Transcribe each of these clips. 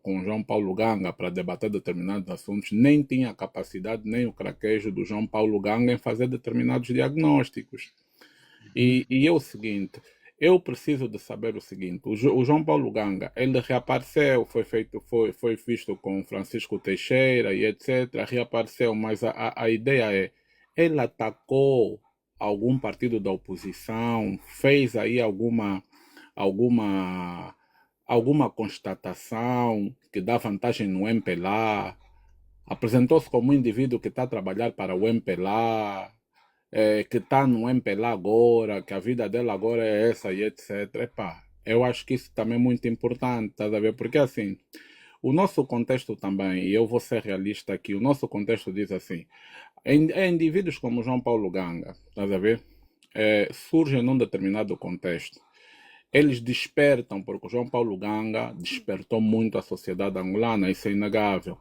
com o João Paulo Ganga para debater determinados assuntos, nem tinha a capacidade, nem o craquejo do João Paulo Ganga em fazer determinados diagnósticos. E é o seguinte, eu preciso de saber o seguinte, o João Paulo Ganga, ele reapareceu, foi visto com Francisco Teixeira e etc, reapareceu, mas a ideia é, ele atacou algum partido da oposição, fez aí alguma, alguma constatação que dá vantagem no MPLA, apresentou-se como um indivíduo que está a trabalhar para o MPLA, que está no MPLA agora, que a vida dela agora é essa e etc. Epá, eu acho que isso também é muito importante, tá a ver? Porque assim, o nosso contexto também, e eu vou ser realista aqui, o nosso contexto diz assim, indivíduos como João Paulo Ganga, tá a ver? Surgem num determinado contexto. Eles despertam, porque o João Paulo Ganga despertou muito a sociedade angolana, isso é inegável.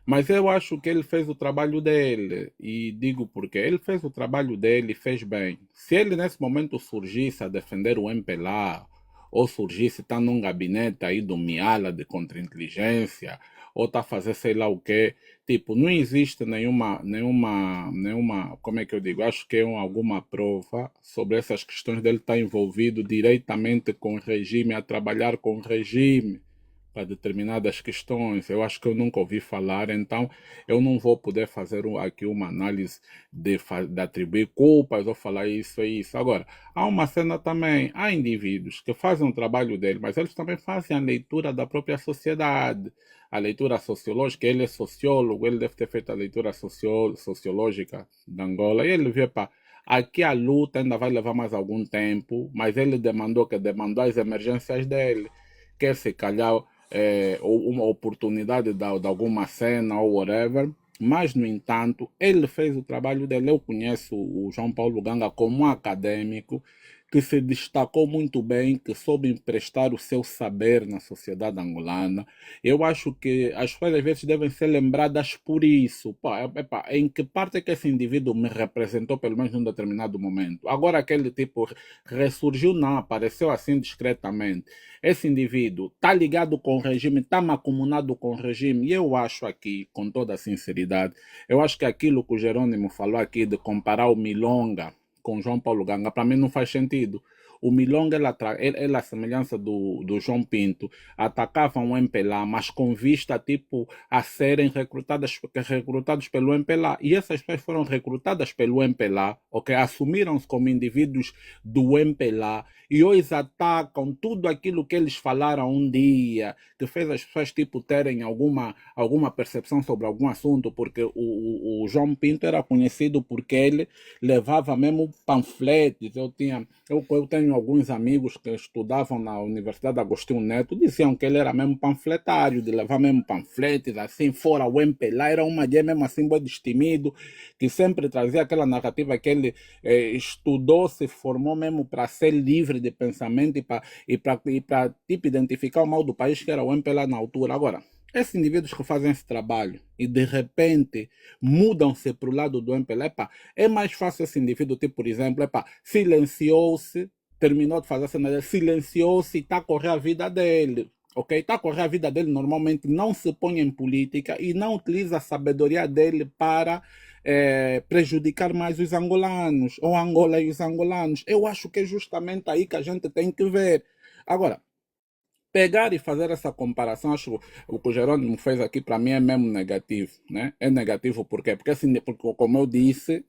Mas eu acho que ele fez o trabalho dele. E digo porque ele fez o trabalho dele e fez bem. Se ele nesse momento surgisse a defender o MPLA, ou surgisse está num gabinete aí do Miala de contra-inteligência, ou está a fazer sei lá o quê, tipo, não existe nenhuma, como é que eu digo? Acho que é alguma prova sobre essas questões dele estar envolvido diretamente com o regime, a trabalhar com o regime para determinadas questões. Eu acho que eu nunca ouvi falar, então eu não vou poder fazer aqui uma análise de atribuir culpas ou falar isso e isso. Agora, há uma cena também, há indivíduos que fazem o trabalho dele, mas eles também fazem a leitura da própria sociedade, a leitura sociológica. Ele é sociólogo, ele deve ter feito a leitura sociológica da Angola, e ele vê, pá, aqui a luta ainda vai levar mais algum tempo, mas ele demandou as emergências dele, quer se calhar ou uma oportunidade de alguma cena ou whatever, mas, no entanto, ele fez o trabalho dele. Eu conheço o João Paulo Ganga como um acadêmico que se destacou muito bem, que soube emprestar o seu saber na sociedade angolana. Eu acho que as pessoas às vezes devem ser lembradas por isso. Pá, epá, em que parte é que esse indivíduo me representou, pelo menos num determinado momento? Agora aquele tipo ressurgiu, não, apareceu assim discretamente. Esse indivíduo está ligado com o regime, está macumunado com o regime, e eu acho aqui, com toda a sinceridade, eu acho que aquilo que o Jerônimo falou aqui de comparar o Milonga com João Paulo Ganga, para mim não faz sentido. O Milonga, ele a semelhança do João Pinto, atacavam o MPLA, mas com vista tipo a serem recrutados pelo MPLA. E essas pessoas foram recrutadas pelo MPLA, ok? Assumiram-se como indivíduos do MPLA e hoje atacam tudo aquilo que eles falaram um dia, que fez as pessoas tipo terem alguma percepção sobre algum assunto, porque o João Pinto era conhecido porque ele levava mesmo panfletos. Eu tenho alguns amigos que estudavam na Universidade Agostinho Neto, diziam que ele era mesmo panfletário, de levar mesmo panfletos, assim, fora o MPLA, era uma gente mesmo assim, bem destemido, que sempre trazia aquela narrativa que ele estudou, se formou mesmo para ser livre de pensamento e para tipo, identificar o mal do país que era o MPLA na altura. Agora, esses indivíduos que fazem esse trabalho e de repente mudam-se para o lado do MPLA, epa, é mais fácil esse indivíduo, tipo, por exemplo, epa, silenciou-se, terminou de fazer a cena dele, silenciou-se e está a correr a vida dele. Ok? Está a correr a vida dele, normalmente não se põe em política e não utiliza a sabedoria dele para prejudicar mais os angolanos, ou Angola e os angolanos. Eu acho que é justamente aí que a gente tem que ver. Agora, pegar e fazer essa comparação, acho que o que o Jerônimo fez aqui para mim é mesmo negativo, né? É negativo por quê? Porque, assim, porque como eu disse,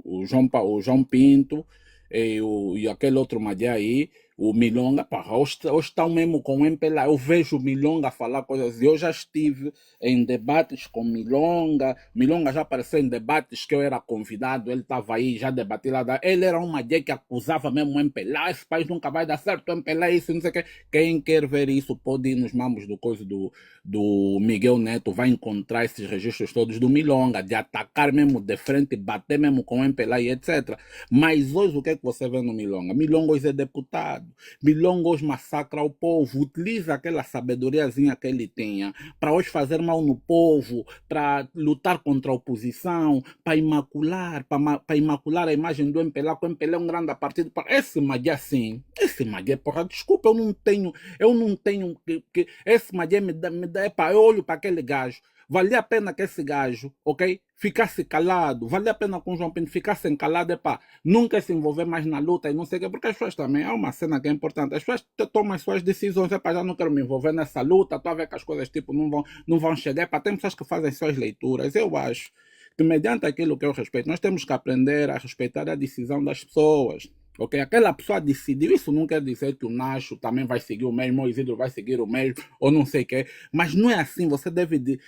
o João Pinto e aquele outro Madia aí, o Milonga, pá, hoje estão mesmo com o MPLA. Eu vejo o Milonga falar coisas, e eu já estive em debates com Milonga. Milonga já apareceu em debates que eu era convidado, ele estava aí, já debatia lá. Ele era uma Madia que acusava mesmo o MPLA, esse país nunca vai dar certo, o MPLA, isso, não sei o quê. Quem quer ver isso pode ir nos mamos do coisa do Miguel Neto, vai encontrar esses registros todos do Milonga, de atacar mesmo de frente, bater mesmo com o MPLA e etc. Mas hoje o que é que você vê no Milonga? Milonga hoje é deputado. lado. Milonga hoje massacra o povo, utiliza aquela sabedoriazinha que ele tinha para hoje fazer mal no povo, para lutar contra a oposição, para imacular, para imacular a imagem do MPLA, que o MPLA é um grande partido. Esse Maguia sim, esse Maguia, porra, desculpa, eu não tenho, esse Maguia me dá, epa, eu olho para aquele gajo, valia a pena que esse gajo, ok, ficasse calado, valia a pena que o João Pinto ficasse calado, epá, nunca se envolver mais na luta e não sei o quê, porque as pessoas também, é uma cena que é importante, as pessoas tomam as suas decisões, epá, já não quero me envolver nessa luta, estou a ver que as coisas tipo não vão chegar, epá, tem pessoas que fazem suas leituras, eu acho que mediante aquilo que eu respeito, nós temos que aprender a respeitar a decisão das pessoas. Ok? Aquela pessoa decidiu, isso não quer dizer que o Nacho também vai seguir o mesmo, o Isidro vai seguir o mesmo, ou não sei o quê, mas não é assim, você deve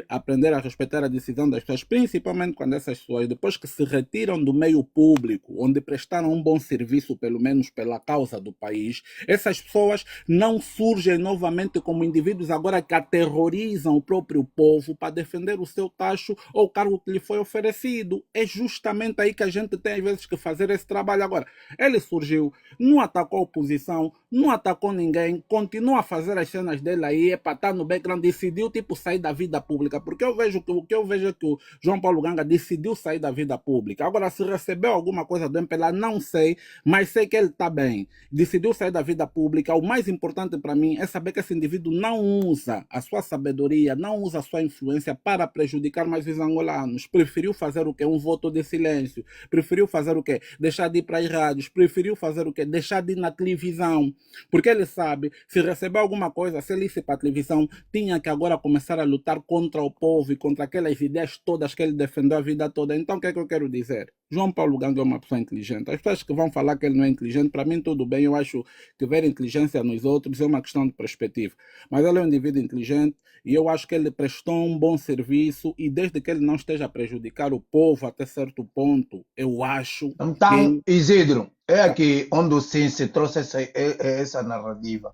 aprender a respeitar a decisão das pessoas, principalmente quando essas pessoas, depois que se retiram do meio público, onde prestaram um bom serviço, pelo menos pela causa do país, essas pessoas não surgem novamente como indivíduos agora que aterrorizam o próprio povo para defender o seu tacho ou o cargo que lhe foi oferecido. É justamente aí que a gente tem às vezes que fazer esse trabalho. Agora, ele surgiu, não atacou a oposição, não atacou ninguém, continua a fazer as cenas dele aí, é para estar no background, decidiu tipo sair da vida pública, porque eu vejo que o que eu vejo é que o João Paulo Ganga decidiu sair da vida pública. Agora, se recebeu alguma coisa do MPLA, não sei, mas sei que ele está bem. Decidiu sair da vida pública. O mais importante para mim é saber que esse indivíduo não usa a sua sabedoria, não usa a sua influência para prejudicar mais os angolanos. Preferiu fazer o quê? Um voto de silêncio. Preferiu fazer o quê? Deixar de ir para as rádios. Preferiu fazer o quê? Deixar de ir na televisão. Porque ele sabe, se receber alguma coisa, se ele ir para a televisão, tinha que agora começar a lutar contra o povo e contra aquelas ideias todas que ele defendeu a vida toda. Então, o que é que eu quero dizer? João Paulo Ganga é uma pessoa inteligente. As pessoas que vão falar que ele não é inteligente, para mim tudo bem, eu acho que ver inteligência nos outros é uma questão de perspectiva. Mas ele é um indivíduo inteligente e eu acho que ele prestou um bom serviço e desde que ele não esteja a prejudicar o povo até certo ponto, eu acho Então, que Isidro, é tá. aqui onde o Sim se trouxe essa narrativa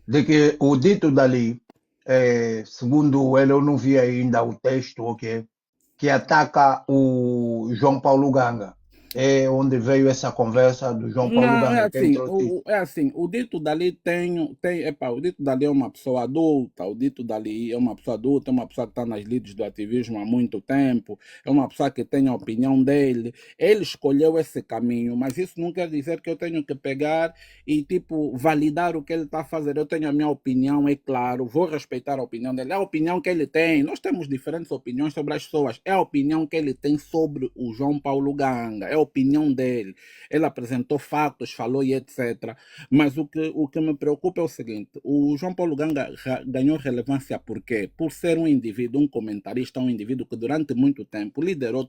de que o dito dali, segundo ele, eu não vi ainda o texto, ok, que ataca o João Paulo Ganga. É onde veio essa conversa do João Paulo Não, é Ganga. Quem assim, trouxe isso? o dito dali o dito dali é uma pessoa adulta, o dito dali é uma pessoa adulta, é uma pessoa que está nas lides do ativismo há muito tempo, é uma pessoa que tem a opinião dele, ele escolheu esse caminho, mas isso não quer dizer que eu tenho que pegar e, tipo, validar o que ele está a fazer, eu tenho a minha opinião, é claro, vou respeitar a opinião dele, é a opinião que ele tem, nós temos diferentes opiniões sobre as pessoas, é a opinião que ele tem sobre o João Paulo Ganga, é a opinião dele, ele apresentou fatos, falou e etc. Mas o que me preocupa é o seguinte: o João Paulo Ganga ganhou relevância por quê? Por ser um indivíduo, um comentarista, um indivíduo que durante muito tempo liderou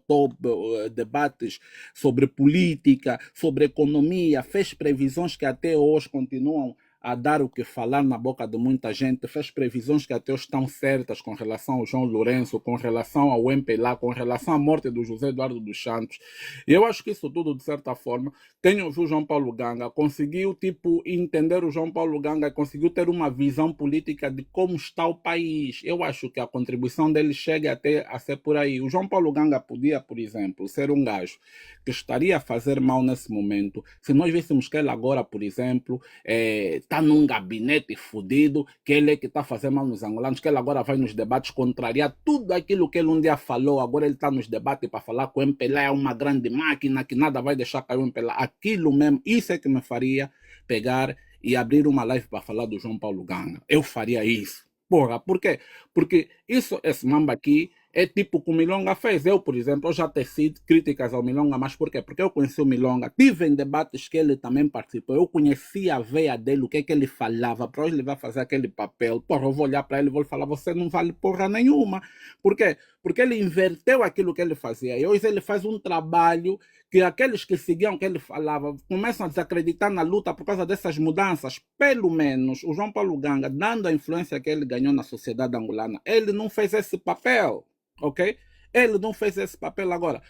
debates sobre política, sobre economia, fez previsões que até hoje continuam a dar o que falar na boca de muita gente, fez previsões que até hoje estão certas com relação ao João Lourenço, com relação ao MPLA, com relação à morte do José Eduardo dos Santos. E eu acho que isso tudo, de certa forma, quem ouviu o João Paulo Ganga conseguiu, tipo, entender o João Paulo Ganga, conseguiu ter uma visão política de como está o país. Eu acho que a contribuição dele chega até a ser por aí. O João Paulo Ganga podia, por exemplo, ser um gajo que estaria a fazer mal nesse momento se nós víssemos que ele agora, por exemplo, está num gabinete fodido, que ele é que está fazendo mal nos angolanos, que ele agora vai nos debates contrariar tudo aquilo que ele um dia falou, agora ele está nos debates para falar que o MPLA é uma grande máquina, que nada vai deixar cair o MPLA. Aquilo mesmo, isso é que me faria pegar e abrir uma live para falar do João Paulo Ganga. Eu faria isso. Porra, por quê? Porque esse mamba aqui é tipo o que o Milonga fez. Eu, por exemplo, eu já teci críticas ao Milonga, mas por quê? Porque eu conheci o Milonga, tive em debates que ele também participou, eu conheci a veia dele, o que é que ele falava, para hoje ele vai fazer aquele papel, porra, eu vou olhar para ele e vou falar, você não vale porra nenhuma. Por quê? Porque ele inverteu aquilo que ele fazia, e hoje ele faz um trabalho que aqueles que seguiam o que ele falava começam a desacreditar na luta por causa dessas mudanças. Pelo menos o João Paulo Ganga, dando a influência que ele ganhou na sociedade angolana, ele não fez esse papel, ok? Ele não fez esse papel agora.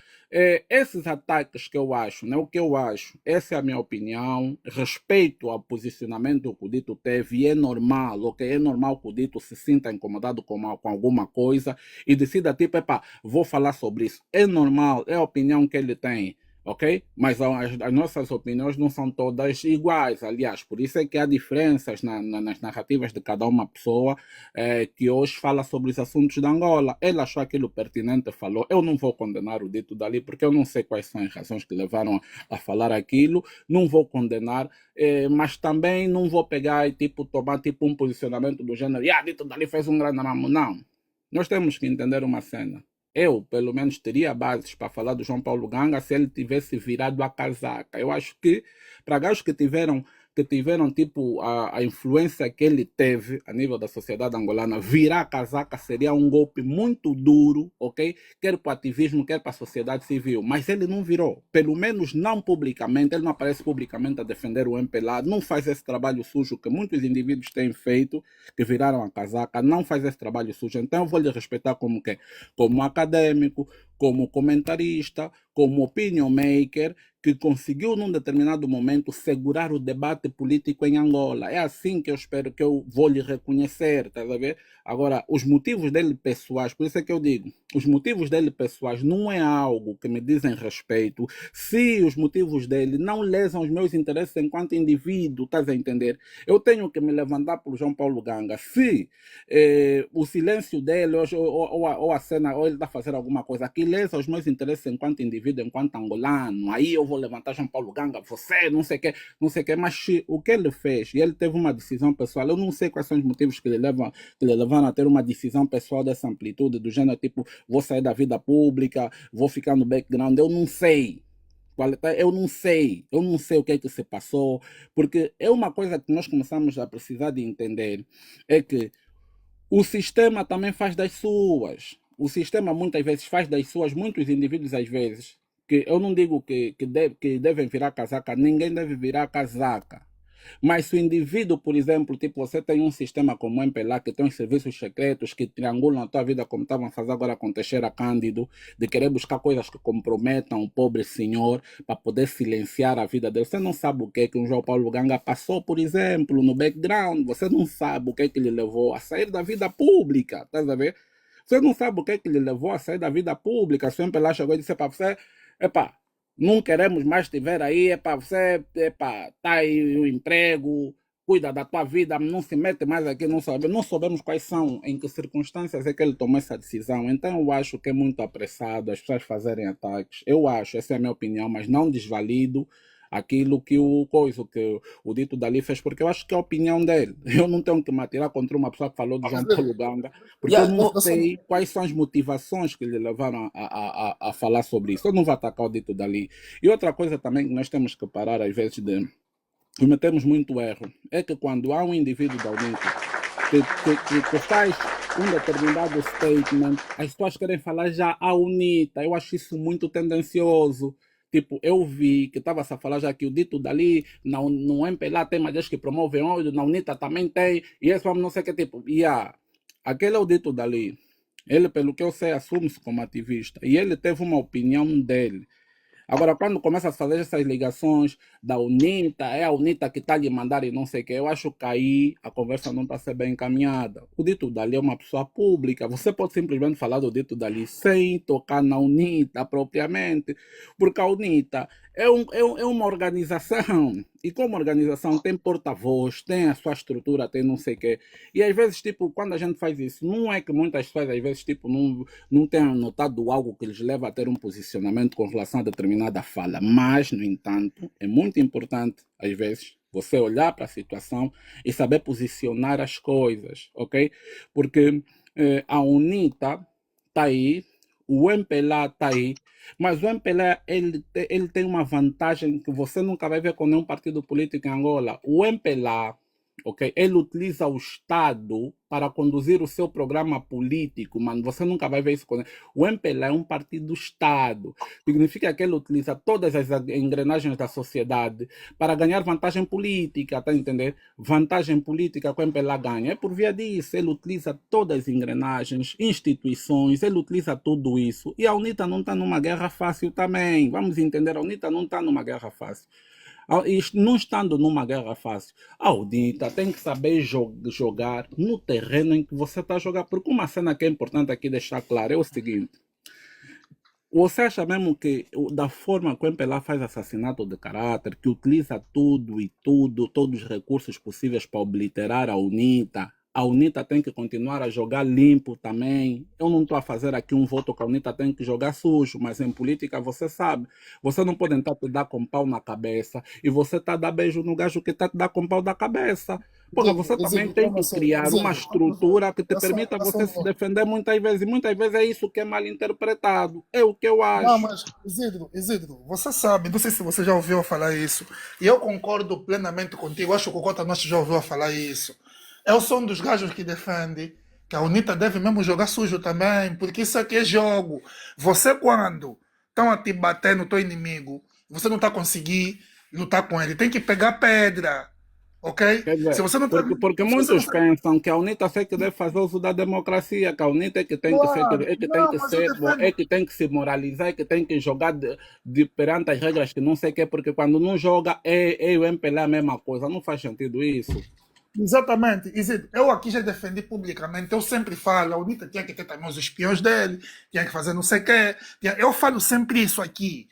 Esses ataques que eu acho, né, o que eu acho, essa é a minha opinião, respeito ao posicionamento que o Dito teve, e é normal, ok? É normal que o Dito se sinta incomodado com alguma coisa e decida, tipo, epá, vou falar sobre isso. É normal, é a opinião que ele tem. ok? Mas as nossas opiniões não são todas iguais. Aliás, por isso é que há diferenças nas narrativas de cada uma pessoa que hoje fala sobre os assuntos da Angola. Ele achou aquilo pertinente, falou. Eu não vou condenar o dito dali, porque eu não sei quais são as razões que levaram a falar aquilo. Não vou condenar, mas também não vou pegar e tipo, tomar tipo, um posicionamento do gênero, dito dali fez um grande mamo. Não. Nós temos que entender uma cena. Eu, pelo menos, teria bases para falar do João Paulo Ganga se ele tivesse virado a casaca. Eu acho que, para gajos que tiveram tipo, a influência que ele teve a nível da sociedade angolana, virar a casaca seria um golpe muito duro, ok? Quer para o ativismo, quer para a sociedade civil. Mas ele não virou. Pelo menos não publicamente. Ele não aparece publicamente a defender o MPLA. Não faz esse trabalho sujo que muitos indivíduos têm feito, que viraram a casaca. Não faz esse trabalho sujo. Então eu vou lhe respeitar como que como acadêmico, como comentarista, como opinion maker, que conseguiu num determinado momento segurar o debate político em Angola. É assim que eu espero que eu vou lhe reconhecer, tá a ver? Agora, os motivos dele pessoais, por isso é que eu digo, os motivos dele pessoais não é algo que me dizem respeito se os motivos dele não lesam os meus interesses enquanto indivíduo, estás a entender? Eu tenho que me levantar por João Paulo Ganga. Se o silêncio dele ou a cena, ou ele está fazendo alguma coisa que lesa os meus interesses enquanto indivíduo, enquanto angolano, aí eu vou levantar João Paulo Ganga, você, não sei o que, não sei o que, mas o que ele fez, e ele teve uma decisão pessoal, eu não sei quais são os motivos que lhe levaram a ter uma decisão pessoal dessa amplitude, do gênero tipo, vou sair da vida pública, vou ficar no background, eu não sei. Eu não sei o que é que se passou, porque é uma coisa que nós começamos a precisar de entender, é que o sistema também faz das suas. O sistema muitas vezes faz das suas, muitos indivíduos às vezes, que eu não digo que devem virar casaca, ninguém deve virar casaca. Mas se o indivíduo, por exemplo, tipo, você tem um sistema como o MPLA, que tem os serviços secretos que triangulam a tua vida, como estavam a fazer agora com Teixeira Cândido, de querer buscar coisas que comprometam o pobre senhor para poder silenciar a vida dele. Você não sabe o que é que um João Paulo Ganga passou, por exemplo, no background. Você não sabe o que é que ele levou a sair da vida pública, tá a ver? Você não sabe o que é que ele levou a sair da vida pública. Se o MPLA chegou e disse para você, epá, não queremos mais te ver aí, é para você, tá aí o emprego, cuida da tua vida, não se mete mais aqui, não sabemos quais são, em que circunstâncias é que ele tomou essa decisão. Então eu acho que é muito apressado as pessoas fazerem ataques. Eu acho, essa é a minha opinião, mas não desvalido aquilo que o dito dali fez, porque eu acho que é a opinião dele. Eu não tenho que me atirar contra uma pessoa que falou de João Paulo Ganga, porque eu Yeah, não sei quais são as motivações que lhe levaram a falar sobre isso. Eu não vou atacar o dito dali. E outra coisa também que nós temos que parar, às vezes, de cometemos muito erro, é que quando há um indivíduo da UNITA que faz um determinado statement, as pessoas querem falar já a UNITA. Eu acho isso muito tendencioso. Tipo, eu vi que estava a falar já que o dito dali, no MPLA tem mais que promovem ódio, na UNITA também tem, e esse vamos não sei o que, tipo, aquele é o dito dali. Ele, pelo que eu sei, assume-se como ativista, e ele teve uma opinião dele. Agora, quando começa a fazer essas ligações da UNITA, é a UNITA que está lhe mandar e não sei o que, eu acho que aí a conversa não está a ser bem encaminhada. O dito dali é uma pessoa pública, você pode simplesmente falar do dito dali sem tocar na UNITA propriamente, porque a UNITA é uma organização, e como organização tem porta-voz, tem a sua estrutura, tem não sei o que, e às vezes, tipo, quando a gente faz isso, não é que muitas pessoas, às vezes, tipo, não tenham notado algo que lhes leva a ter um posicionamento com relação a determinada fala. Mas, no entanto, é muito importante, às vezes, você olhar para a situação e saber posicionar as coisas, ok? Porque a UNITA está aí, o MPLA está aí, mas o MPLA ele tem uma vantagem que você nunca vai ver com nenhum partido político em Angola. O MPLA, ok? Ele utiliza o Estado para conduzir o seu programa político, mano. Você nunca vai ver isso com ele. O MPLA é um partido do Estado. Significa que ele utiliza todas as engrenagens da sociedade para ganhar vantagem política, tá entendendo? Vantagem política que o MPLA ganha. É por via disso. Ele utiliza todas as engrenagens, instituições, ele utiliza tudo isso. E a UNITA não está numa guerra fácil também. Vamos entender, a UNITA não está numa guerra fácil. Não estando numa guerra fácil, a UNITA tem que saber jogar no terreno em que você está a jogar. Porque uma cena que é importante aqui deixar claro é o seguinte: Você acha mesmo que da forma que o MPLA faz assassinato de caráter, que utiliza tudo e tudo, todos os recursos possíveis para obliterar a UNITA tem que continuar a jogar limpo também. Eu não estou a fazer aqui um voto que a UNITA tem que jogar sujo, mas em política você sabe, você não pode tentar te dar com pau na cabeça e você tá a dar beijo no gajo que está te dar com pau na cabeça. Porque você também tem que criar uma estrutura que te permita você se defender muitas vezes. E muitas vezes é isso que é mal interpretado. É o que eu Não, acho. mas Isidro, você sabe, não sei se você já ouviu falar isso, e eu concordo plenamente contigo, acho que o Cota Nosso já ouviu falar isso. Eu sou um dos gajos que defende que a UNITA deve mesmo jogar sujo também, porque isso aqui é jogo. Você, quando estão a te bater no teu inimigo, você não está a conseguir lutar com ele, tem que pegar pedra, ok? Quer Se dizer, você não está. porque Se você não muitos está. pensam que a UNITA é que deve fazer uso da democracia, que a UNITA é que tem que ser, Claro, é que tem não, que mas eu ser, é defendo. que tem que se moralizar, é que tem que jogar perante as regras que não sei o quê, porque quando não joga é o MPLA a mesma coisa. Não faz sentido isso. Exatamente. Isidro, eu aqui já defendi publicamente, eu sempre falo, a UNITA tinha que ter também os espiões dele, tinha que fazer não sei o quê. Eu falo sempre isso aqui.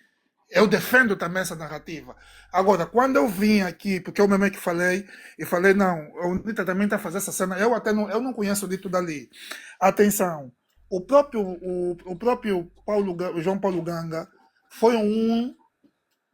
Eu defendo também essa narrativa. Agora, quando eu vim aqui, porque eu mesmo é que falei, e falei, não, a UNITA também está fazendo essa cena, eu não conheço o dito dali. Atenção, o próprio o João Paulo Ganga foi um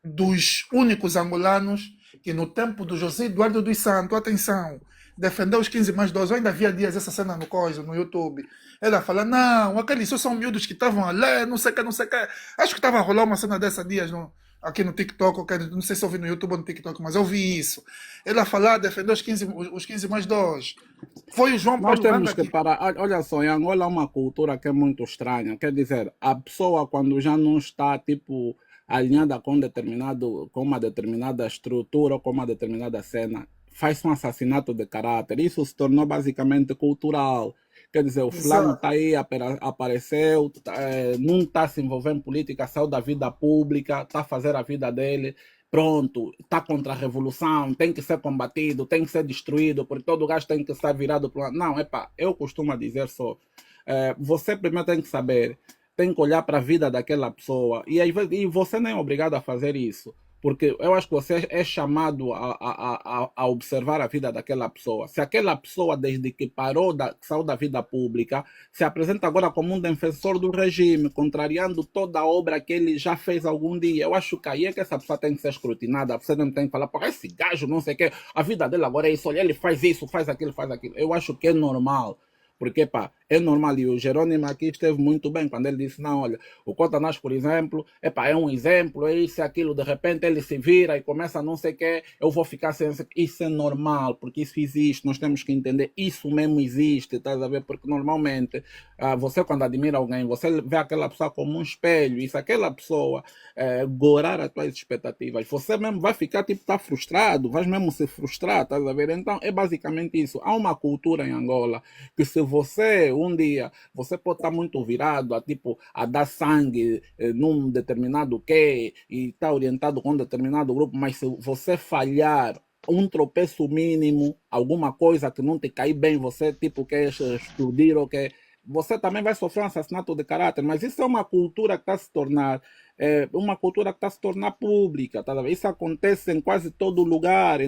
dos únicos angolanos que no tempo do José Eduardo dos Santos, atenção, defendeu os 15 mais 12, eu ainda havia dias essa cena no Coisa, no YouTube, ela fala, não, aqueles só são miúdos que estavam a ler, não sei o que, não sei o que, acho que estava a rolar uma cena dessa dias aqui no TikTok, okay? Não sei se eu vi no YouTube ou no TikTok, mas eu vi isso. Ela falar, defendeu os 15 mais 2. Foi o João Nós Paulo temos Ganga que que. parar. Olha só, em Angola há uma cultura que é muito estranha. Quer dizer, a pessoa quando já não está tipo alinhada com uma determinada estrutura ou com uma determinada cena, faz um assassinato de caráter. Isso se tornou basicamente cultural. Quer dizer, o fulano Exato. está aí, apareceu, não está se envolvendo em política, saiu da vida pública, está a fazer a vida dele, pronto, está contra a revolução, tem que ser combatido, tem que ser destruído, porque todo gajo tem que estar virado para. Não, epá, eu costumo dizer só, você primeiro tem que saber, tem que olhar para a vida daquela pessoa, e você nem é obrigado a fazer isso. Porque eu acho que você é chamado a observar a vida daquela pessoa. Se aquela pessoa, desde que saiu da vida pública, se apresenta agora como um defensor do regime, contrariando toda a obra que ele já fez algum dia, eu acho que aí é que essa pessoa tem que ser escrutinada. Você não tem que falar, pô, esse gajo, não sei o quê, a vida dele agora é isso, olha, ele faz isso, faz aquilo, faz aquilo. Eu acho que é normal. Porque, pá, é normal. E o Jerônimo aqui esteve muito bem quando ele disse: não, olha, o Cotanás, por exemplo, epá, é um exemplo, é isso e aquilo. De repente ele se vira e começa a não sei o quê, eu vou ficar sem. Isso é normal, porque isso existe. Nós temos que entender, isso mesmo existe, estás a ver? Porque normalmente, você, quando admira alguém, você vê aquela pessoa como um espelho. E se aquela pessoa gorar as tuas expectativas, você mesmo vai ficar, tipo, tá frustrado, vai mesmo se frustrar, estás a ver? Então, é basicamente isso. Há uma cultura em Angola que se você um dia você pode estar muito virado a tipo a dar sangue num determinado quê e está orientado com um determinado grupo, mas se você falhar um tropeço mínimo, alguma coisa que não te cai bem, você tipo quer explodir ou quer você também vai sofrer um assassinato de caráter, mas isso é uma cultura que está a se tornar uma cultura que está a se tornar pública, tá? Isso acontece em quase em todo lugar,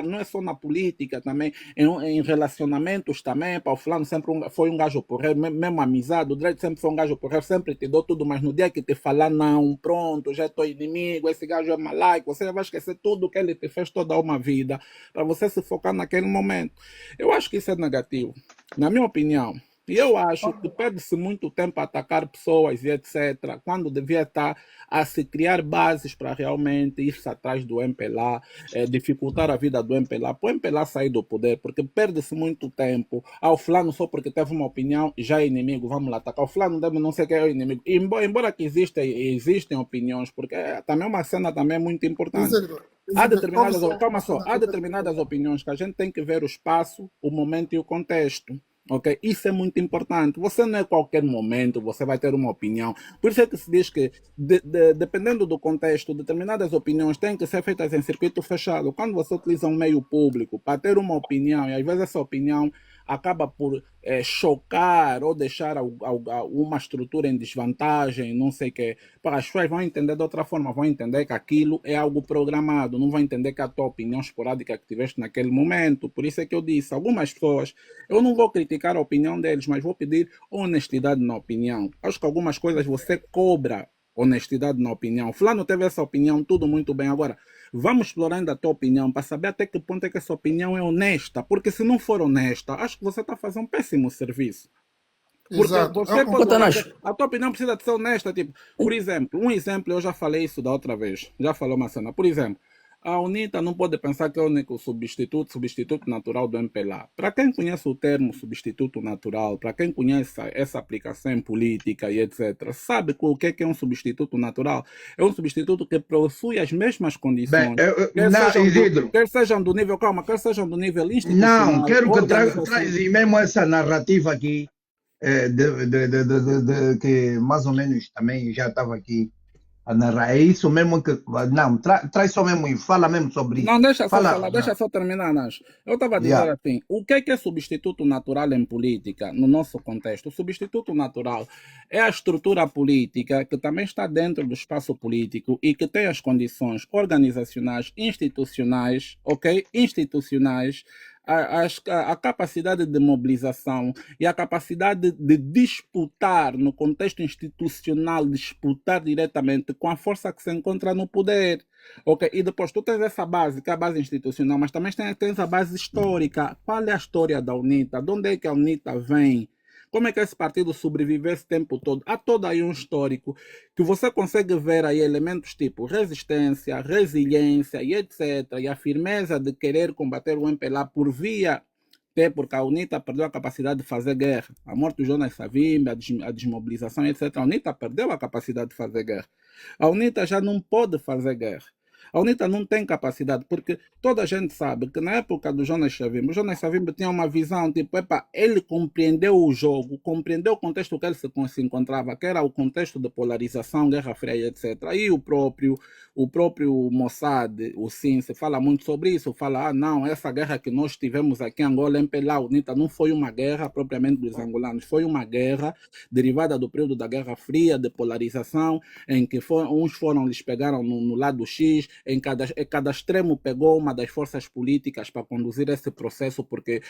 não é só na política também, em relacionamentos também, para o fulano sempre foi um gajo porreiro, mesmo amizade, o direito sempre foi um gajo porreiro, sempre te dou tudo, mas no dia que te falar não, pronto, já é teu inimigo, esse gajo é malaico, você vai esquecer tudo que ele te fez toda uma vida, para você se focar naquele momento. Eu acho que isso é negativo, na minha opinião. E eu acho que perde-se muito tempo a atacar pessoas e etc., quando devia estar a se criar bases para realmente ir atrás do MPLA, dificultar a vida do MPLA, para o MPLA sair do poder, porque perde-se muito tempo. O fulano só porque teve uma opinião já é inimigo, vamos lá atacar. O fulano deve não sei quem é o inimigo. Embora que existem opiniões, porque também é uma cena também muito importante. Isidro, Isidro, ouve só Calma uma só, cena há que eu quero te determinadas falar. opiniões que a gente tem que ver o espaço, o momento e o contexto. Ok? Isso é muito importante. Você não é qualquer momento, você vai ter uma opinião. Por isso é que se diz que, dependendo do contexto, determinadas opiniões têm que ser feitas em circuito fechado. Quando você utiliza um meio público para ter uma opinião, e às vezes essa opinião acaba por chocar ou deixar uma estrutura em desvantagem, não sei o quê. Para as pessoas vão entender de outra forma, vão entender que aquilo é algo programado, não vão entender que a tua opinião esporádica que tiveste naquele momento. Por isso é que eu disse, algumas pessoas, eu não vou criticar a opinião deles, mas vou pedir honestidade na opinião. Acho que algumas coisas você cobra honestidade na opinião. Fulano teve essa opinião, tudo muito bem. Agora, vamos explorando a tua opinião para saber até que ponto é que essa opinião é honesta. Porque se não for honesta, acho que você está fazendo um péssimo serviço. Porque Exato, eu você pode concordo. dizer, a tua opinião precisa de ser honesta. Tipo, por exemplo, um exemplo, eu já falei isso da outra vez. Já falou uma cena. Por exemplo, a UNITA não pode pensar que é o único substituto natural do MPLA. Para quem conhece o termo substituto natural, para quem conhece essa aplicação em política e etc., sabe o que é um substituto natural? É um substituto que possui as mesmas Bem, condições, Isidro, quer sejam do nível, calma, quer sejam do nível não, institucional, quero que organizacional. traz mesmo essa narrativa aqui, que mais ou menos também já estava aqui a narrar. É isso mesmo que. Não, traz só mesmo e fala mesmo sobre isso. Não, deixa só Fala. falar, deixa só terminar, Nash. Eu estava a dizer Yeah. assim, o que é substituto natural em política, no nosso contexto? O substituto natural é a estrutura política que também está dentro do espaço político e que tem as condições organizacionais, institucionais, ok? Institucionais, a capacidade de mobilização e a capacidade de disputar no contexto institucional, disputar diretamente com a força que se encontra no poder. Ok, e depois tu tens essa base, que é a base institucional, mas também tens a base histórica. Qual é a história da UNITA? De onde é que a UNITA vem? Como é que esse partido sobreviveu esse tempo todo? Há todo aí um histórico que você consegue ver aí elementos tipo resistência, resiliência e etc. E a firmeza de querer combater o MPLA por via, até porque a UNITA perdeu a capacidade de fazer guerra. A morte do Jonas Savimbi, a desmobilização, etc. A UNITA perdeu a capacidade de fazer guerra. A UNITA já não pode fazer guerra. A UNITA não tem capacidade, porque toda a gente sabe que na época do Jonas Savimbi, o Jonas Savimbi tinha uma visão, tipo, epa, ele compreendeu o jogo, compreendeu o contexto que ele se encontrava, que era o contexto de polarização, Guerra Fria, etc. Aí o próprio Mossad, o SINSE, fala muito sobre isso, fala, ah, não, essa guerra que nós tivemos aqui em Angola, MPLA, UNITA, não foi uma guerra propriamente dos angolanos, foi uma guerra derivada do período da Guerra Fria, de polarização, em que uns lhes pegaram no lado X, em cada extremo pegou uma das forças políticas para conduzir esse processo, porque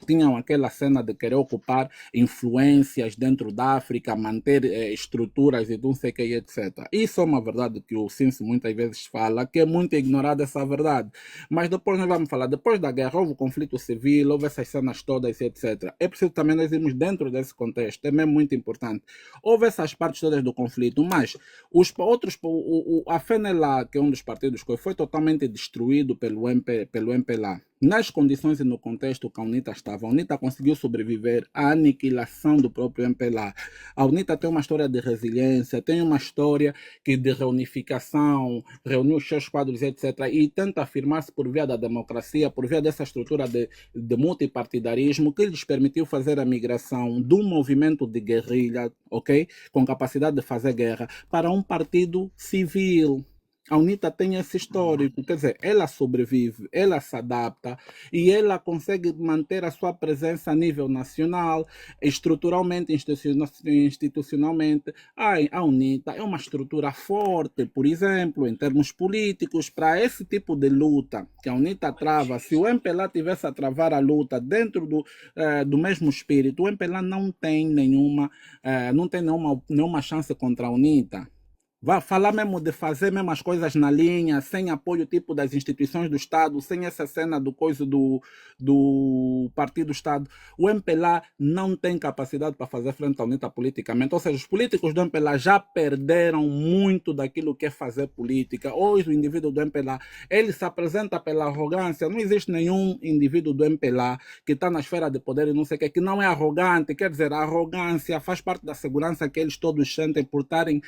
tinham aquela cena de querer ocupar influências dentro da África, manter estruturas e não sei o que, etc. Isso é uma verdade que o Sinse muitas vezes fala, que é muito ignorada essa verdade. Mas depois nós vamos falar, depois da guerra houve o conflito civil, houve essas cenas todas, etc. É preciso também nós irmos dentro desse contexto, é mesmo muito importante. Houve essas partes todas do conflito, mas a FENELA, que é um dos partidos que foi totalmente destruído pelo MPLA. Nas condições e no contexto que a UNITA estava, a UNITA conseguiu sobreviver à aniquilação do próprio MPLA. A UNITA tem uma história de resiliência, tem uma história de reunificação, reuniu os seus quadros, etc. E tenta afirmar-se por via da democracia, por via dessa estrutura de multipartidarismo que lhes permitiu fazer a migração do movimento de guerrilha, ok? Com capacidade de fazer guerra, para um partido civil. A UNITA tem esse histórico, quer dizer, ela sobrevive, ela se adapta e ela consegue manter a sua presença a nível nacional, estruturalmente, institucionalmente. A UNITA é uma estrutura forte, por exemplo, em termos políticos, para esse tipo de luta que a UNITA trava. Se o MPLA tivesse a travar a luta dentro do mesmo espírito, o MPLA não tem nenhuma chance contra a UNITA. Vai falar mesmo de fazer mesmo as coisas na linha, sem apoio tipo das instituições do Estado, sem essa cena do partido do Estado. O MPLA não tem capacidade para fazer frente à UNITA politicamente. Ou seja, os políticos do MPLA já perderam muito daquilo que é fazer política. Hoje o indivíduo do MPLA, ele se apresenta pela arrogância. Não existe nenhum indivíduo do MPLA que está na esfera de poder e não sei o que não é arrogante. Quer dizer, a arrogância faz parte da segurança que eles todos sentem por terem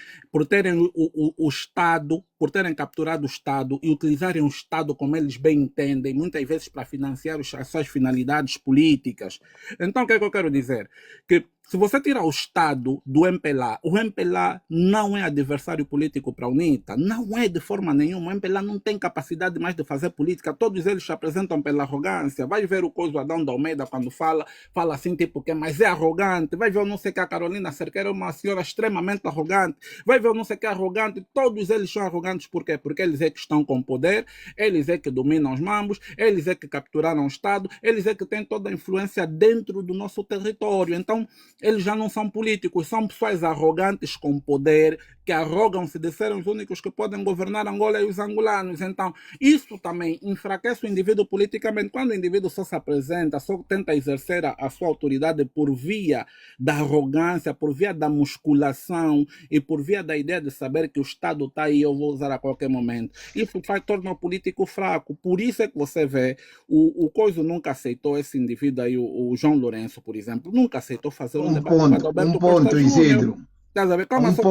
o Estado, por terem capturado o Estado e utilizarem o Estado como eles bem entendem, muitas vezes para financiar as suas finalidades políticas. Então, o que é que eu quero dizer? Que Se você tirar o Estado do MPLA, o MPLA não é adversário político para a UNITA, não é de forma nenhuma. O MPLA não tem capacidade mais de fazer política, todos eles se apresentam pela arrogância. Vai ver o coisa do Adão da Almeida quando fala assim, tipo, que mas é arrogante. Vai ver o não sei que a Carolina Cerqueira é uma senhora extremamente arrogante. Vai ver o não sei que é arrogante. Todos eles são arrogantes, por quê? Porque eles é que estão com poder, eles é que dominam os mambos, eles é que capturaram o Estado, eles é que têm toda a influência dentro do nosso território. Então, eles já não são políticos, são pessoas arrogantes com poder, que arrogam-se de serem os únicos que podem governar Angola e os angolanos. Então, isso também enfraquece o indivíduo politicamente. Quando o indivíduo só se apresenta, só tenta exercer a sua autoridade por via da arrogância, por via da musculação e por via da ideia de saber que o Estado está aí, eu vou usar a qualquer momento. Isso torna o político fraco. Por isso é que você vê, o Coiso nunca aceitou esse indivíduo aí, o João Lourenço, por exemplo, nunca aceitou fazer um debate com Adalberto Costa Júnior. Isidro. Estás a ver? Calma só,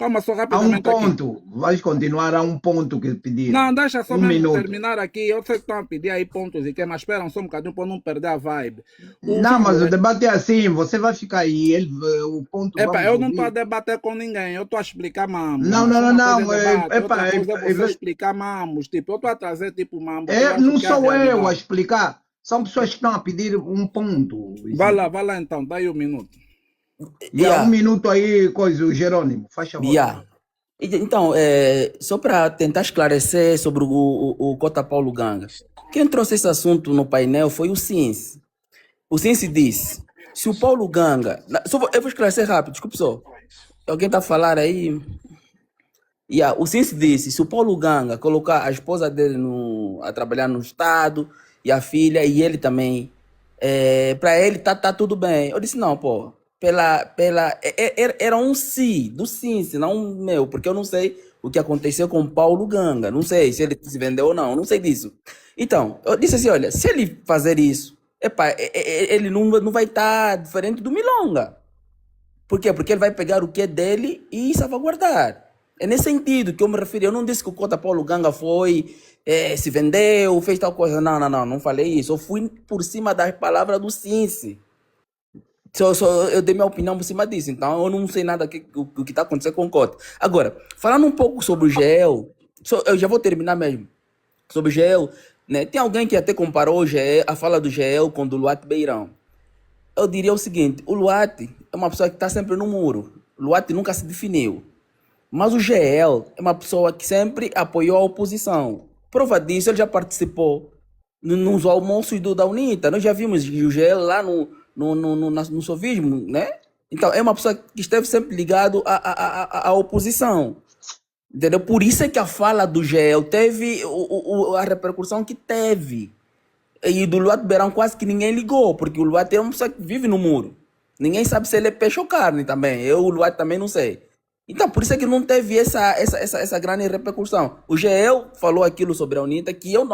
Há um rapidamente aqui. ponto, vais continuar a um ponto que pediram. Não, deixa só Um mesmo minuto. terminar aqui. Eu sei que estão a pedir aí pontos e que, mas esperam só um bocadinho para não perder a vibe. Não, mas o debate é assim, você vai ficar aí, o ponto Epa, vamos eu não estou a ouvir. debater com ninguém, eu estou a explicar mamos. Não, Uma não, não, coisa é não, debate, outra epa, coisa é você explicar mamos. Tipo, eu estou a trazer tipo mambo. Eu acho não que é a sou eu a realidade. explicar, são pessoas que estão a pedir um ponto. Vai lá então, dá aí um minuto. E há um minuto aí, coisa, o Jerônimo, faz favor. Então, só para tentar esclarecer sobre o Cota Paulo Ganga, quem trouxe esse assunto no painel foi o Cince. O Cince disse, se o Paulo Ganga... Eu vou esclarecer rápido, desculpe só. Alguém está a falar aí? O Cince disse, se o Paulo Ganga colocar a esposa dele a trabalhar no Estado, e a filha, e ele também, para ele tá tudo bem. Eu disse, não, pô. Era um si, do Cince, não meu, porque eu não sei o que aconteceu com o Paulo Ganga, não sei se ele se vendeu ou não sei disso. Então, eu disse assim, olha, se ele fazer isso, ele não vai estar diferente do Milonga. Por quê? Porque ele vai pegar o que é dele e salvaguardar. É nesse sentido que eu me referi, eu não disse que o Cota Paulo Ganga foi, se vendeu, fez tal coisa, não falei isso, eu fui por cima das palavras do Cince. Eu dei minha opinião por cima disso, então eu não sei nada o que está acontecendo com o Cota. Agora, falando um pouco sobre o GEL, eu já vou terminar mesmo. Sobre o GEL, né? Tem alguém que até comparou a fala do GEL com do Luat Beirão. Eu diria o seguinte, o Luat é uma pessoa que está sempre no muro. O Luat nunca se definiu. Mas o GEL é uma pessoa que sempre apoiou a oposição. Prova disso, ele já participou nos almoços da UNITA. Nós já vimos o GEL lá no sovismo, né? Então, é uma pessoa que esteve sempre ligado à oposição. Entendeu? Por isso é que a fala do GEL teve a repercussão que teve. E do Luat Beirão quase que ninguém ligou, porque o Luat é uma pessoa que vive no muro. Ninguém sabe se ele é peixe ou carne também. O Luat também não sei. Então, por isso é que não teve essa grande repercussão. O GEL falou aquilo sobre a UNITA que eu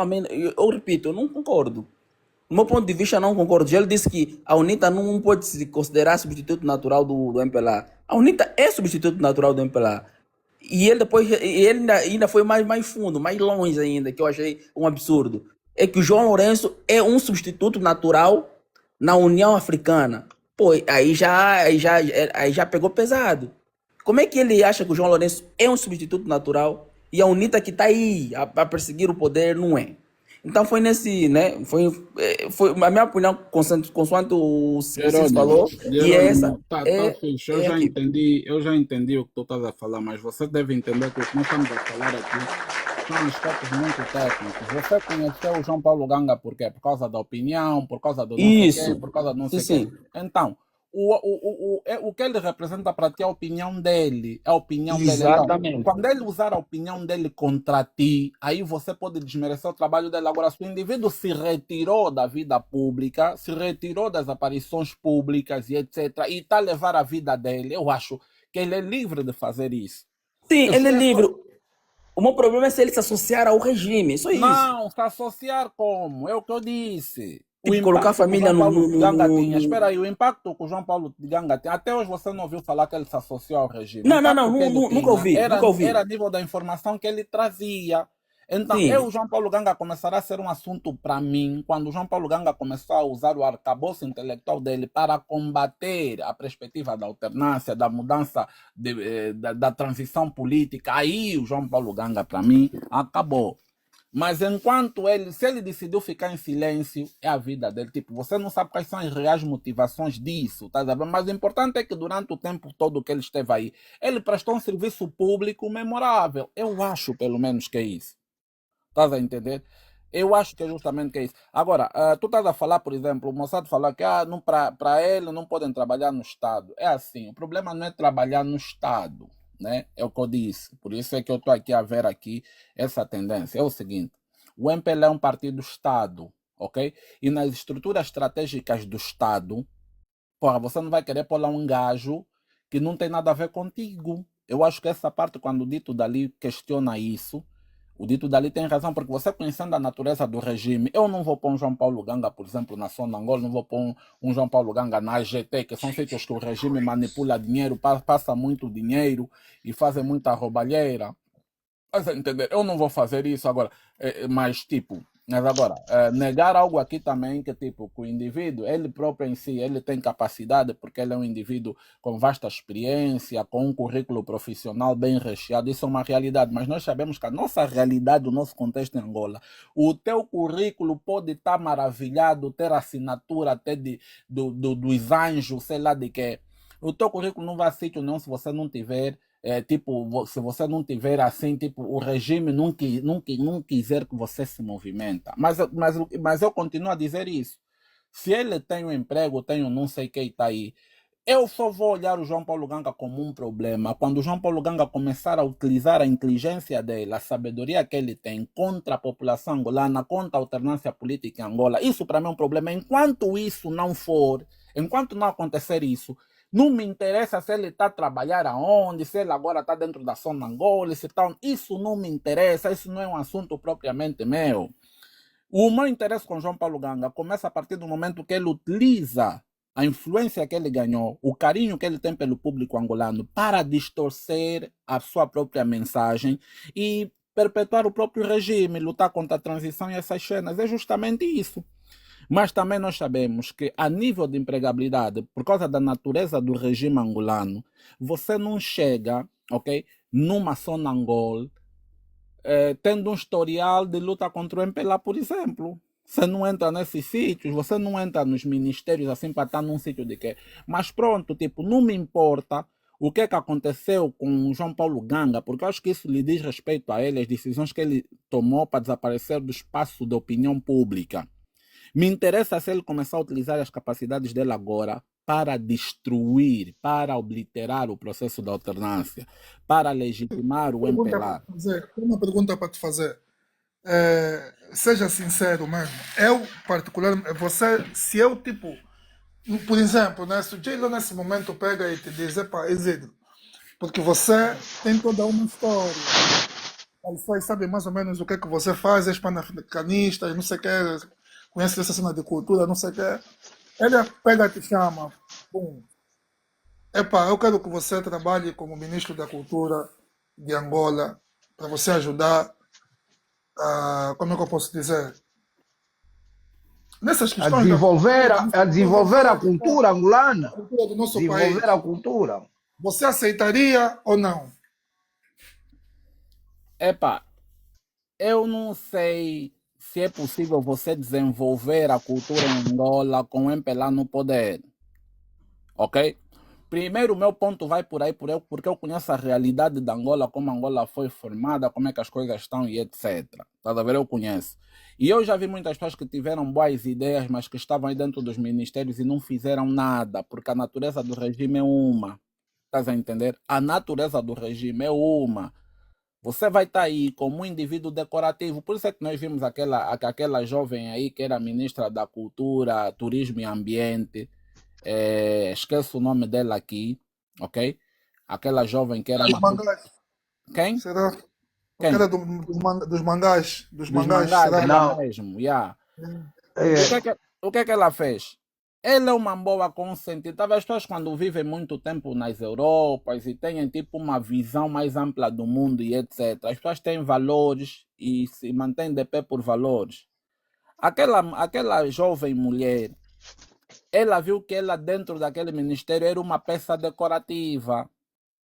repito, eu não concordo. Do meu ponto de vista, não concordo. Ele disse que a UNITA não pode se considerar substituto natural do MPLA. A UNITA é substituto natural do MPLA. E ele ainda foi mais fundo, mais longe ainda, que eu achei um absurdo. É que o João Lourenço é um substituto natural na União Africana. Pô, aí já pegou pesado. Como é que ele acha que o João Lourenço é um substituto natural e a UNITA que está aí a perseguir o poder não é? Então foi nesse, né? Foi a minha opinião, consoante o Cícero falou, e essa. Fixe. Eu já entendi o que tu estás a falar, mas você deve entender que o que nós estamos a falar aqui são aspectos muito técnicos. Você conheceu o João Paulo Ganga por quê? Por causa da opinião, por causa do não sei quê, por causa do não sei quê. Então, o que ele representa para ti é a opinião dele. É a opinião dele. Então, quando ele usar a opinião dele contra ti, aí você pode desmerecer o trabalho dele. Agora, se o indivíduo se retirou da vida pública, se retirou das aparições públicas e etc., e está a levar a vida dele, eu acho que ele é livre de fazer isso. Sim, ele é livre. O meu problema é se ele se associar ao regime. Só isso. Não, se associar como? É o que eu disse. Tipo, colocar a família no... Espera aí, o impacto que o João Paulo de Ganga tem, até hoje você não ouviu falar que ele se associou ao regime. Não, nunca ouvi. Era a nível da informação que ele trazia. Então, Sim, o João Paulo Ganga, começará a ser um assunto para mim quando o João Paulo Ganga começou a usar o arcabouço intelectual dele para combater a perspectiva da alternância, da mudança, da transição política. Aí o João Paulo Ganga, para mim, acabou. Mas enquanto se ele decidiu ficar em silêncio, é a vida dele. Tipo, você não sabe quais são as reais motivações disso, tá sabendo? Mas o importante é que durante o tempo todo que ele esteve aí, ele prestou um serviço público memorável. Eu acho, pelo menos, que é isso. Estás a entender? Eu acho que é justamente que é isso. Agora, tu estás a falar, por exemplo, o Mossad falou que para ele não podem trabalhar no Estado. É assim, o problema não é trabalhar no Estado, né? É o que eu disse. Por isso é que eu estou aqui a ver aqui essa tendência. É o seguinte, o MPL é um partido Estado, ok? E nas estruturas estratégicas do Estado, porra, você não vai querer pôr lá um gajo que não tem nada a ver contigo. Eu acho que essa parte, quando o Dito Dali questiona isso, o Dito Dali tem razão, porque você conhecendo a natureza do regime, eu não vou pôr um João Paulo Ganga, por exemplo, na Zona Angola, não vou pôr um João Paulo Ganga na AGT, que são sítios que o regime manipula dinheiro, passa muito dinheiro e fazem muita roubalheira. Mas entender, eu não vou fazer isso agora, mas tipo, negar algo aqui também que tipo, que o indivíduo, ele próprio em si, ele tem capacidade porque ele é um indivíduo com vasta experiência, com um currículo profissional bem recheado, isso é uma realidade, mas nós sabemos que a nossa realidade, o nosso contexto em Angola, o teu currículo pode estar maravilhado, ter assinatura até dos anjos, sei lá de quê, o teu currículo não vai a sítio não se você não tiver tipo, se você não tiver assim, tipo, o regime não quiser que você se movimenta. Mas eu continuo a dizer isso. Se ele tem um emprego, tem um não sei quem está aí, eu só vou olhar o João Paulo Ganga como um problema. Quando o João Paulo Ganga começar a utilizar a inteligência dele, a sabedoria que ele tem contra a população angolana, contra a alternância política em Angola, isso para mim é um problema. Enquanto isso não for, enquanto não acontecer isso, não me interessa se ele está a trabalhar aonde, se ele agora está dentro da zona Angola, se tá... isso não me interessa, isso não é um assunto propriamente meu. O meu interesse com João Paulo Ganga começa a partir do momento que ele utiliza a influência que ele ganhou, o carinho que ele tem pelo público angolano para distorcer a sua própria mensagem e perpetuar o próprio regime, lutar contra a transição e essas cenas. É justamente isso. Mas também nós sabemos que a nível de empregabilidade, por causa da natureza do regime angolano, você não chega, ok, numa zona Angola, tendo um historial de luta contra o MPLA, por exemplo. Você não entra nesses sítios, você não entra nos ministérios assim para estar num sítio de quê. Mas pronto, tipo, não me importa o que é que aconteceu com o João Paulo Ganga, porque eu acho que isso lhe diz respeito a ele, as decisões que ele tomou para desaparecer do espaço da opinião pública. Me interessa se ele começar a utilizar as capacidades dele agora para destruir, para obliterar o processo da alternância, para legitimar o MPLA. Uma pergunta para te fazer. Seja sincero mesmo. Eu, particularmente, se eu, tipo, por exemplo, né, se o J-Lo nesse momento pega e te diz, epá, Isidro, porque você tem toda uma história, você sabe mais ou menos o que é que você faz, és panafricanista, não sei o que, conhece essa cena de cultura, não sei o que. Ele pega e te chama, pum. Epá, eu quero que você trabalhe como ministro da Cultura de Angola, para você ajudar a, como é que eu posso dizer, nessas A questões desenvolver a cultura angolana, cultura do nosso desenvolver país. a cultura. Você aceitaria ou não? Epá, eu não sei se é possível você desenvolver a cultura em Angola com o MPLA no poder. Ok? Primeiro, o meu ponto vai por aí, porque eu conheço a realidade da Angola, como a Angola foi formada, como é que as coisas estão e etc. Estás a ver? Eu conheço. E eu já vi muitas pessoas que tiveram boas ideias, mas que estavam aí dentro dos ministérios e não fizeram nada, porque a natureza do regime é uma. Estás a entender? A natureza do regime é uma. Você vai estar aí como um indivíduo decorativo. Por isso é que nós vimos aquela jovem aí que era ministra da Cultura, Turismo e Ambiente. Esqueço o nome dela aqui, ok? Aquela jovem que era Dos uma. mangás, Quem? será? Quem? Aquela dos mangás, Dos mangás, será? ela Não, mesmo, yeah. é, O que é que ela fez? Ela é uma boa consciente. Talvez as pessoas quando vivem muito tempo nas Europas e tenham tipo uma visão mais ampla do mundo e etc. As pessoas têm valores e se mantêm de pé por valores. Aquela jovem mulher, ela viu que ela dentro daquele ministério era uma peça decorativa,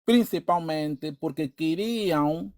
principalmente porque queriam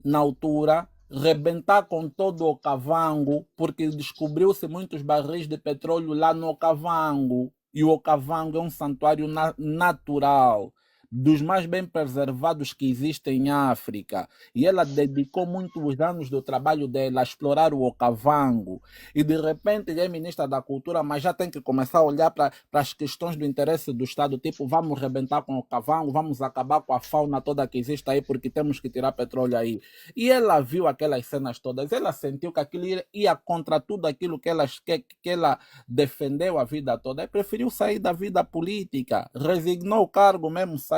na altura, rebentar com todo o Okavango, porque descobriu-se muitos barris de petróleo lá no Okavango. E o Okavango é um santuário natural, dos mais bem preservados que existem em África. E ela dedicou muitos anos do trabalho dela a explorar o Okavango. E de repente ele é ministra da Cultura, mas já tem que começar a olhar para as questões do interesse do Estado, tipo, vamos rebentar com o Okavango, vamos acabar com a fauna toda que existe aí, porque temos que tirar petróleo aí. E ela viu aquelas cenas todas, ela sentiu que aquilo ia contra tudo aquilo que ela defendeu a vida toda e preferiu sair da vida política, resignou o cargo mesmo, saiu.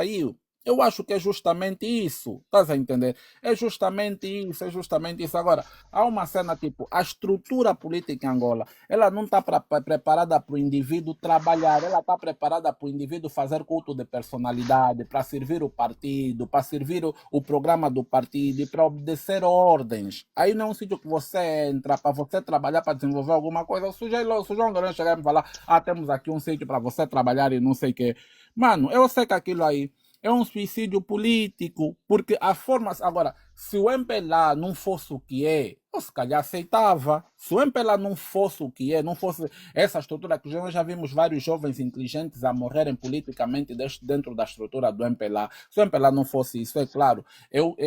Eu acho que é justamente isso, estás a entender? É justamente isso, é justamente isso. Agora, há uma cena tipo, a estrutura política em Angola, ela não está preparada para o indivíduo trabalhar, ela está preparada para o indivíduo fazer culto de personalidade, para servir o partido, para servir o programa do partido e para obedecer ordens. Aí não é um sítio que você entra para você trabalhar, para desenvolver alguma coisa. O João Guarani chegar e me falar, temos aqui um sítio para você trabalhar e não sei o quê. Mano, eu sei que aquilo aí é um suicídio político, porque a forma. Agora, se o MPLA não fosse o que é, eu se calhar aceitava. Se o MPLA não fosse o que é, não fosse essa estrutura que nós já vimos vários jovens inteligentes a morrerem politicamente dentro da estrutura do MPLA. Se o MPLA não fosse isso, é claro, eu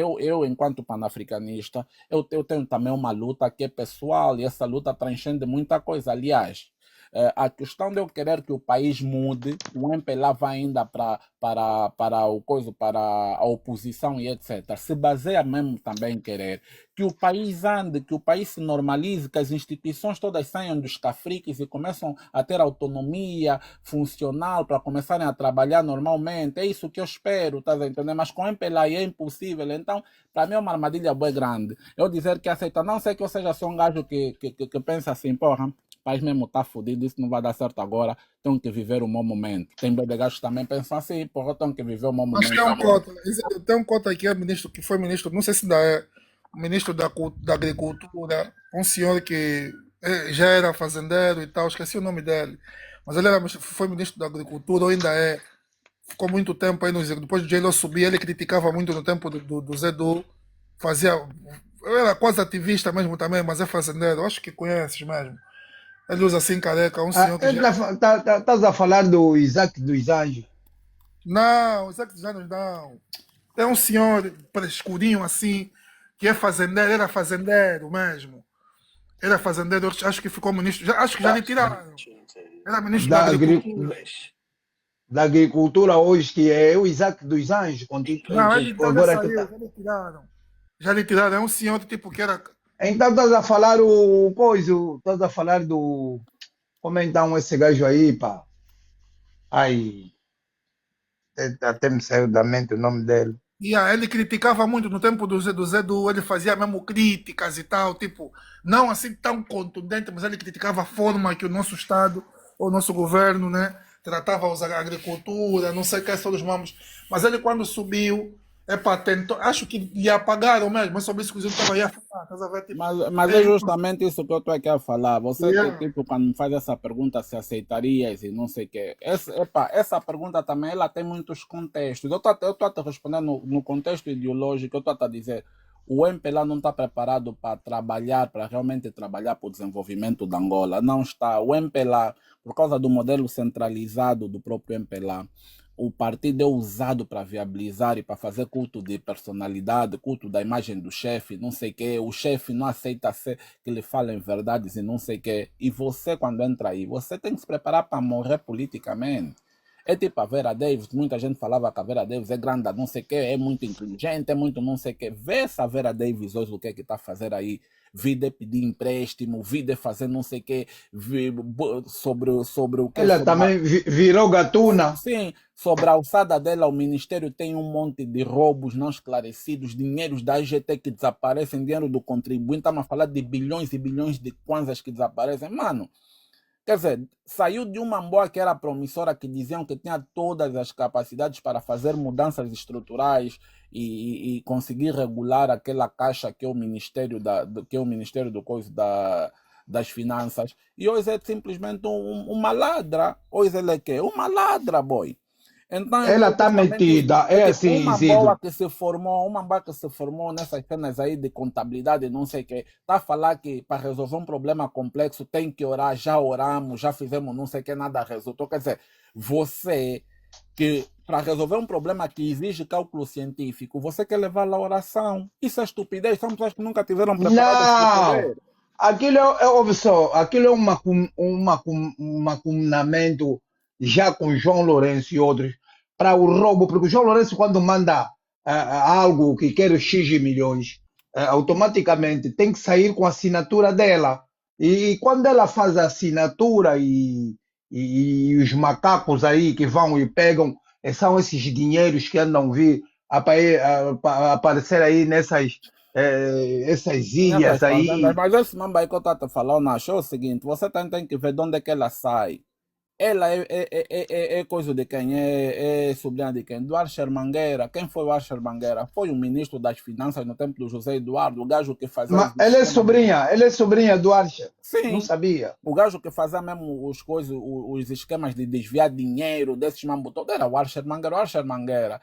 enquanto panafricanista, eu tenho também uma luta que é pessoal e essa luta transcende muita coisa. Aliás, a questão de eu querer que o país mude, o MPLA vai ainda para o coisa, para a oposição e etc. Se baseia mesmo também em querer que o país ande, que o país se normalize, que as instituições todas saiam dos cafriques e começam a ter autonomia funcional para começarem a trabalhar normalmente. É isso que eu espero, tá entendendo? Mas com o MPLA é impossível. Então, para mim é uma armadilha bem grande. Eu dizer que aceita, não sei que eu seja só um gajo que pensa assim, porra, o país mesmo está fodido, isso não vai dar certo agora, tenho que viver o meu momento. Tem bem de gajos que também pensam assim, porra, tenho que viver o meu Mas momento tem um agora. cota, tem um cota aqui, que foi ministro, não sei se ainda é o ministro da Agricultura, um senhor que já era fazendeiro e tal, esqueci o nome dele, mas ele foi ministro da Agricultura, ou ainda é, ficou muito tempo aí no executivo. Depois de ele subir, ele criticava muito no tempo do Zé Du, fazia, era quase ativista mesmo também, mas é fazendeiro, acho que conheces mesmo. Ele usa assim careca, um senhor que já. Estás a falar do Isaac dos Anjos. Não, Isaac dos Anos não. É um senhor escurinho assim, que é fazendeiro, era fazendeiro mesmo. Era fazendeiro, eu acho que ficou ministro, acho que já lhe tiraram. Era ministro da Da, agri- Agricultura. da agricultura hoje, que é o Isaac dos Anjos, Não, ele já agora que saiu, está. já lhe tiraram. Já lhe tiraram, é um senhor tipo que era. Então estás a falar o coisa, estás a falar do. Como é então esse gajo aí, pá? Ai, até me saiu da mente o nome dele. Ele criticava muito no tempo do Zé Du, ele fazia mesmo críticas e tal, tipo, não assim tão contundente, mas ele criticava a forma que o nosso Estado, o nosso governo, né, tratava a agricultura, não sei o que, são os nomes. Mas ele quando subiu, tentou, acho que lhe apagaram mesmo, mas sobre isso que o Zé estava aí a falar, estás a ver, tipo, Mas é justamente isso que eu estou aqui a falar. Você, yeah. tipo, quando me faz essa pergunta, se aceitarias e não sei o quê. Essa pergunta também, ela tem muitos contextos. Eu estou a te responder no contexto ideológico, eu estou a te dizer, o MPLA não está preparado para trabalhar, para realmente trabalhar para o desenvolvimento da Angola. Não está. O MPLA, por causa do modelo centralizado do próprio MPLA, o partido é usado para viabilizar e para fazer culto de personalidade, culto da imagem do chefe, não sei o quê. O chefe não aceita que lhe falem verdades e não sei o quê. E você, quando entra aí, você tem que se preparar para morrer politicamente. É tipo a Vera Davis, muita gente falava que a Vera Davis é grande, não sei o quê, é muito inteligente, é muito não sei o quê. Vê essa Vera Davis hoje o que é que está a fazer aí. Vida pedir empréstimo, vida fazer não sei o quê, sobre o que. Ela também virou gatuna. Sim, sobre a alçada dela, o Ministério tem um monte de roubos não esclarecidos, dinheiros da IGT que desaparecem, dinheiro do contribuinte. Estamos a falar de bilhões e bilhões de kwanzas que desaparecem. Mano, Quer dizer, saiu de uma boa que era promissora, que diziam que tinha todas as capacidades para fazer mudanças estruturais e conseguir regular aquela caixa que é o Ministério que é o Ministério das Finanças. E hoje é simplesmente uma ladra. Hoje ele é quê? Uma ladra, boy. Então, Ela está metida, é assim, uma Isidro. boa que se formou nessas cenas aí de contabilidade, não sei o quê, está a falar que para resolver um problema complexo tem que orar, já oramos, já fizemos não sei o que, nada resultou. Quer dizer, você que para resolver um problema que exige cálculo científico, você quer levar lá a oração. Isso é estupidez, são pessoas que nunca tiveram preparadas para Não, poder. aquilo ouve só, aquilo é um combinamento já com João Lourenço e outros para o roubo, porque o João Lourenço, quando manda algo que quer X milhões, automaticamente tem que sair com a assinatura dela. E quando ela faz a assinatura e os macacos aí que vão e pegam, são esses dinheiros que andam vir aparecer aí nessas essas ilhas Nessas fazendas, aí. mas esse mambo aí que eu estou falando, achou o seguinte, você tem que ver de onde é que ela sai. Ela é coisa de quem? É sobrinha de quem? Do Archer Mangueira. Quem foi o Archer Mangueira? Foi o ministro das Finanças no tempo do José Eduardo, o gajo que fazia Mas os esquemas. ela é sobrinha do Archer. Não Sim, sabia. o gajo que fazia mesmo os esquemas de desviar dinheiro desses mambo todo era o Archer Mangueira. O Archer Mangueira